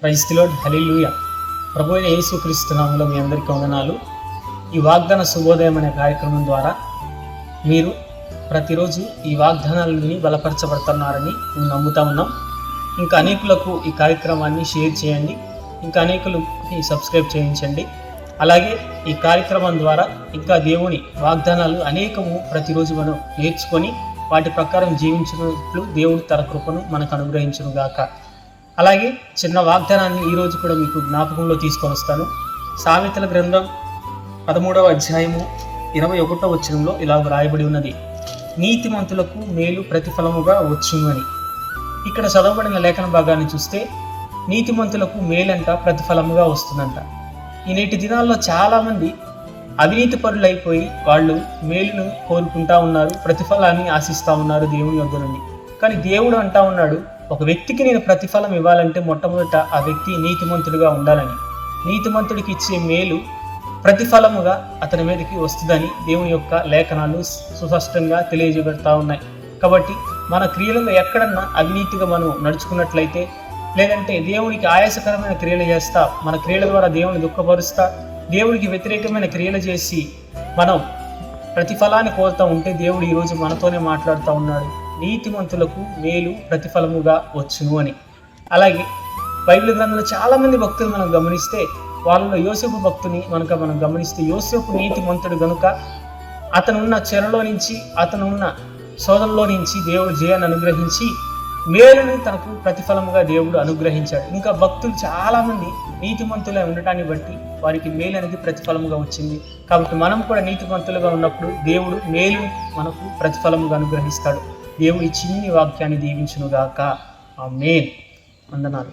Praise the lord, హల్లెలూయా. ప్రభు అయిన యేసుక్రీస్తు నామములో మీ అందరికీ వందనాలు. ఈ వాగ్దాన శుభోదయం అనే కార్యక్రమం ద్వారా మీరు ప్రతిరోజు ఈ వాగ్దానాలని బలపరచబడుతున్నారని మేము నమ్ముతా ఉన్నాం. ఇంకా అనేకులకు ఈ కార్యక్రమాన్ని షేర్ చేయండి, ఇంకా అనేకులకి సబ్స్క్రైబ్ చేయించండి. అలాగే ఈ కార్యక్రమం ద్వారా ఇంకా దేవుని వాగ్దానాలు అనేకము ప్రతిరోజు మనం నేర్చుకొని వాటి ప్రకారం జీవించినట్లు దేవుడు తన కృపను మనకు అనుగ్రహించును గాక. అలాగే చిన్న వాగ్దానాన్ని ఈరోజు కూడా మీకు జ్ఞాపకంలో తీసుకొని వస్తాను. సామెతల గ్రంథం 13వ అధ్యాయము 21వ వచనంలో ఇలా వ్రాయబడి ఉన్నది, నీతిమంతులకు మేలు ప్రతిఫలముగా వచ్చును అని. ఇక్కడ చదవబడిన లేఖన భాగాన్ని చూస్తే నీతిమంతులకు మేలంట ప్రతిఫలముగా వస్తుందంట. ఈ నేటి దినాల్లో చాలామంది అవినీతి పరులైపోయి వాళ్ళు మేలును కోరుకుంటా ఉన్నారు, ప్రతిఫలాన్ని ఆశిస్తూ ఉన్నారు దేవుని యొద్ద నుండి. కానీ దేవుడు అంటా ఉన్నాడు, ఒక వ్యక్తికి నేను ప్రతిఫలం ఇవ్వాలంటే మొట్టమొదట ఆ వ్యక్తి నీతిమంతుడిగా ఉండాలని. నీతిమంతుడికి ఇచ్చే మేలు ప్రతిఫలముగా అతని మీదకి వస్తుందని దేవుని యొక్క లేఖనాలు సుస్పష్టంగా తెలియజేయబడతా ఉన్నాయి. కాబట్టి మన క్రియలలో ఎక్కడన్నా అవినీతిగా మనం నడుచుకున్నట్లయితే, లేదంటే దేవునికి ఆయాసకరమైన క్రియలు చేస్తా, మన క్రియల ద్వారా దేవుని దుఃఖపరుస్తా, దేవునికి వ్యతిరేకమైన క్రియలు చేసి మనం ప్రతిఫలాన్ని కోరుతూ ఉంటే దేవుడు ఈరోజు మనతోనే మాట్లాడుతూ ఉన్నాడు, నీతిమంతులకు మేలు ప్రతిఫలముగా వచ్చును అని. అలాగే బైబిల్ గ్రంథంలో చాలామంది భక్తులు మనం గమనిస్తే, వాళ్ళలో యోసేపు భక్తుని మనం గమనిస్తే, యోసేపు నీతిమంతుడు గనుక అతనున్న చెరలో నుంచి, అతనున్న శోధనలో నుంచి దేవుడు జయాన్ని అనుగ్రహించి మేలుని తనకు ప్రతిఫలముగా దేవుడు అనుగ్రహించాడు. ఇంకా భక్తులు చాలామంది నీతిమంతులై ఉండటాన్ని బట్టి వారికి మేలు అనేది ప్రతిఫలముగా వచ్చింది. కాబట్టి మనం కూడా నీతిమంతులుగా ఉన్నప్పుడు దేవుడు మేలు మనకు ప్రతిఫలముగా అనుగ్రహిస్తాడు. దేవుడి చిన్ని వాక్యాన్ని దీవించునుగాక. ఆమేన్. వందనాలు.